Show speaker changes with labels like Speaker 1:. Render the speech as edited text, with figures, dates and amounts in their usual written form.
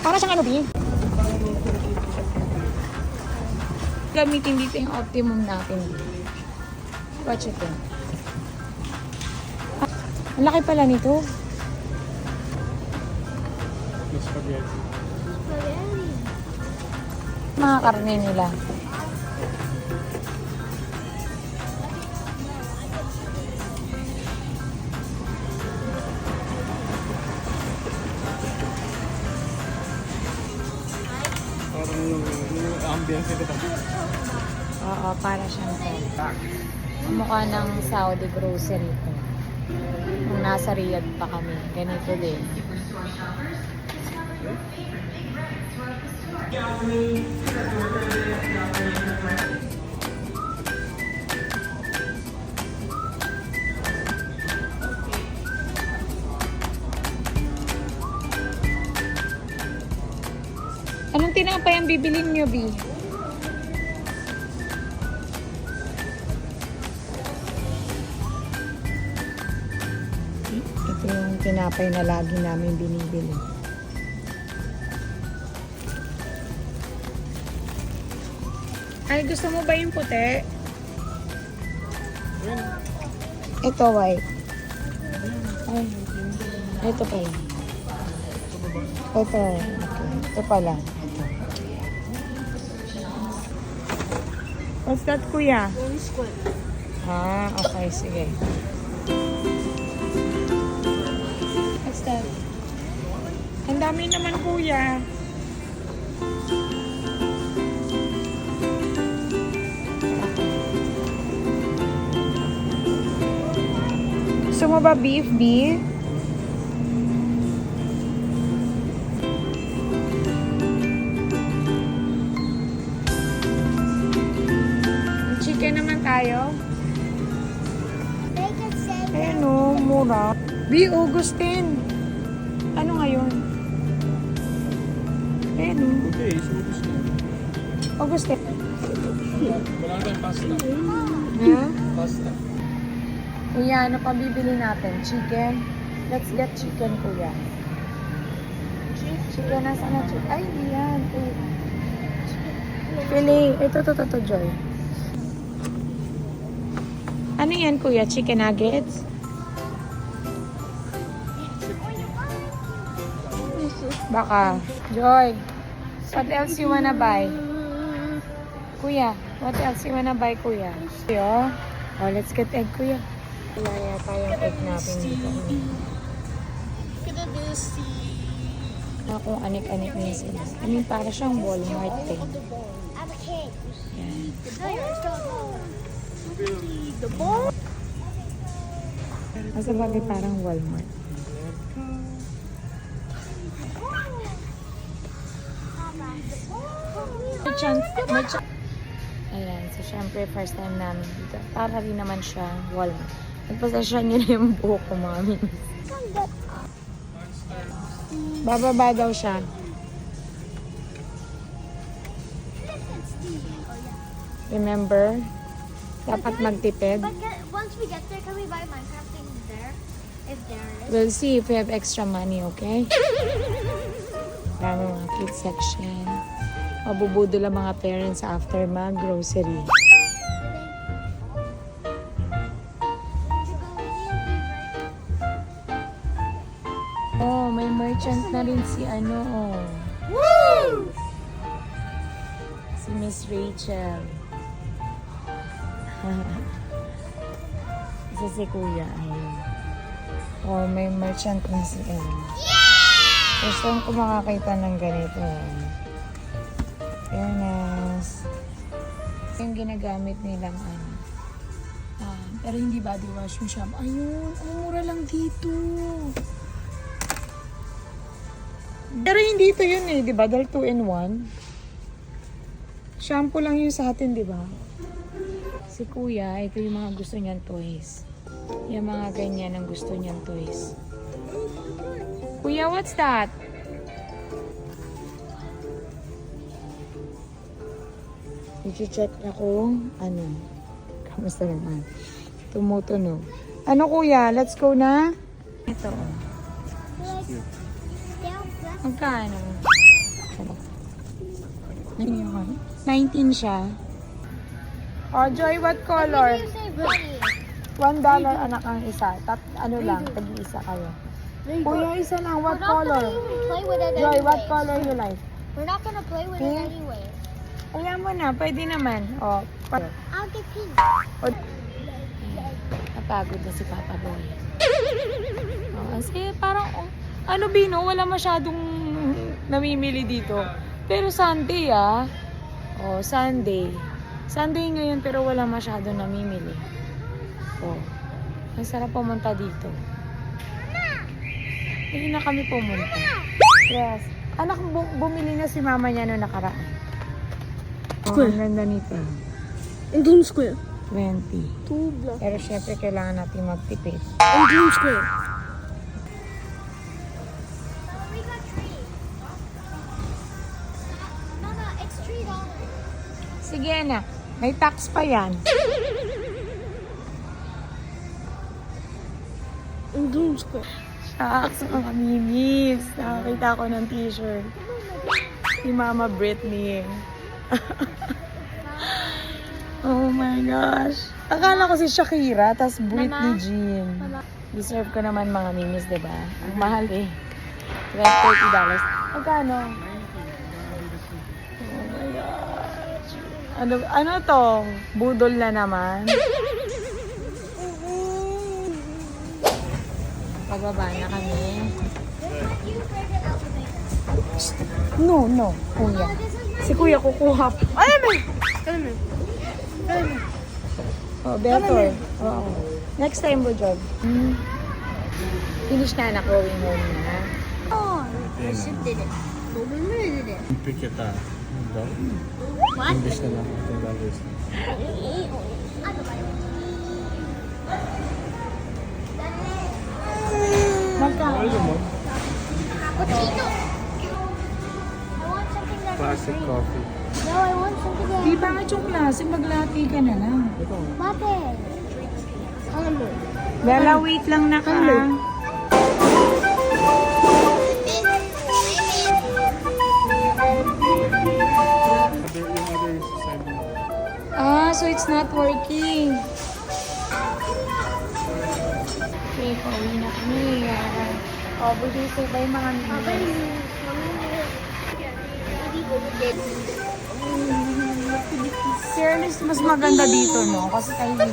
Speaker 1: Para siyang ano, B? Gamitin dito yung optimum natin. Watch ito. Ang laki pala nito.
Speaker 2: Spaghetti.
Speaker 1: Mga karne nila.
Speaker 2: Parang yung ambience ito pa.
Speaker 1: Oo, para siyang to. Mukha ng Saudi grocery ko. Nung nasa Riyadh pa kami. Ganito din. Anong tinapay ang bibilin nyo, B? Ito yung tinapay na lagi namin binibili. Ay, gusto mo ba yung puti? Ito, white. Ay, ito pala. Ito, okay. Ito pala. What's that, kuya?
Speaker 3: One square.
Speaker 1: Ah, okay, sige. What's that? Ang dami naman, kuya. Gusto mo ba beef, beef? Chicken naman tayo.
Speaker 3: Make it say
Speaker 1: Ayan o, mura. B. Augustine. Ano ngayon? Ayan o.
Speaker 2: Okay, so gusto.
Speaker 1: Augustine.
Speaker 2: Wala tayong pasta.
Speaker 1: Ha?
Speaker 2: Pasta.
Speaker 1: Kuya, ano pa bibili natin? Chicken? Let's get chicken, kuya. Chicken, nasa na chicken? Ay, yan. Pili. Ito, Joy. Ano yan, kuya? Chicken nuggets? Baka. Joy, what else you wanna buy? Kuya, what else you wanna buy, kuya? Kuya? Oh, let's get egg, kuya. Wala yata yung egg natin dito.
Speaker 3: Could have been
Speaker 1: Na kung anik-anik niya sila. I mean, para siyang Walmart eh.
Speaker 3: I'm a kid.
Speaker 1: Yan.
Speaker 3: The ball.
Speaker 1: Sa bagay parang Walmart. Ayan, so syempre first time namin dito. Para rin naman siya Walmart. Nagpasasya niyo na yung buhok ko, mga minis. Bababa daw siya. Remember? Dapat magtipid.
Speaker 3: But once we get there, can we buy Minecraft things there? If there is.
Speaker 1: We'll see if we have extra money, okay? Dami mga kids section. Mabubudol ang mga parents after mag-grocery. Oh, may merchant na rin si ano, oh.
Speaker 3: Woo!
Speaker 1: Si Miss Rachel. Isa si Kuya, ayun. Oh, may merchant na si Ellen. First time ko makakita ng ganito. Fairness. Yung ginagamit nilang ano. Pero hindi body wash yung shampoo. Ayun, ang mura lang dito. Pero hindi ito yun eh, di ba? Dahil 2-in-1. Shampoo lang yun sa atin, di ba? Si Kuya, ito yung mga gusto niyang toys. Yung mga ganyan ang gusto niyang toys. Kuya, what's that? I-check na kung ano. Kamusta naman? Tumutunog. Ano kuya? Let's go na? Ito.
Speaker 3: Like,
Speaker 1: Magkano? 19 siya. Oh, Joy, what color?
Speaker 3: You say bunny.
Speaker 1: $1 anak ang isa. Ano lang, tag-iisa kayo. Kuya, isa lang. What
Speaker 3: We're not
Speaker 1: color?
Speaker 3: gonna even play with it
Speaker 1: Joy, what
Speaker 3: anyway.
Speaker 1: color you like?
Speaker 3: We're not gonna play with
Speaker 1: Pink?
Speaker 3: it anyway.
Speaker 1: Ayan mo na, pwede naman. Oh,
Speaker 3: I'll get pink.
Speaker 1: napagod na si Papa Boy. Oh, kasi parang, ano Bino, wala masyadong namimili dito. Pero Sunday Oh, Sunday. Sunday ngayon pero wala masyadong namimili. Oh, ang sarap pumunta dito. Hindi na kami pumunta. Yes. Anak, bumili na si mama niya noong nakaraan. Oh, ang ganda nito.
Speaker 4: In Dream Square.
Speaker 1: 20.
Speaker 4: 2 blocks.
Speaker 1: Pero syempre kailangan natin magtipid.
Speaker 4: In Dream Square.
Speaker 3: We got tree. Mama, it's $3.
Speaker 1: Sige anak, may tax pa yan.
Speaker 4: In Dream Square.
Speaker 1: Shucks, mga mimis. Nakakita ko ng t-shirt. Si Mama Britney. Oh my gosh. Akala ko si Shakira, tas Britney
Speaker 3: Mama?
Speaker 1: Jean.
Speaker 3: Mama?
Speaker 1: Deserve ko naman mga mimis, diba? Ang mahal eh. $30. Magkano? Oh my gosh. Ano to? Budol na naman. Pababa na kami. No. Kuya. Si kuya kukuha.
Speaker 4: Ay, man! Come here.
Speaker 1: Oh, better. Oo. Next time, Bujog. Finish na anak, going home na.
Speaker 3: Oh,
Speaker 2: Ayan na.
Speaker 3: did it. Did it.
Speaker 2: Pick kita.
Speaker 3: What?
Speaker 2: English na lang. $10.
Speaker 1: Magkano?
Speaker 2: Ano mo?
Speaker 3: Cappuccino. I want something that's
Speaker 2: Classic
Speaker 3: green.
Speaker 2: coffee.
Speaker 3: No, I want something that's
Speaker 1: Di ba nga yung klase? Maglati ka na lang.
Speaker 2: Ito.
Speaker 3: Mate.
Speaker 1: Bella, wait lang na ka.
Speaker 2: Yung other side mo.
Speaker 1: Ah, so it's not working. Okay, pauwi na kami. Oh, buti sa iba yung mga minis. Fairness, mas maganda dito, no? Kasi tahimik.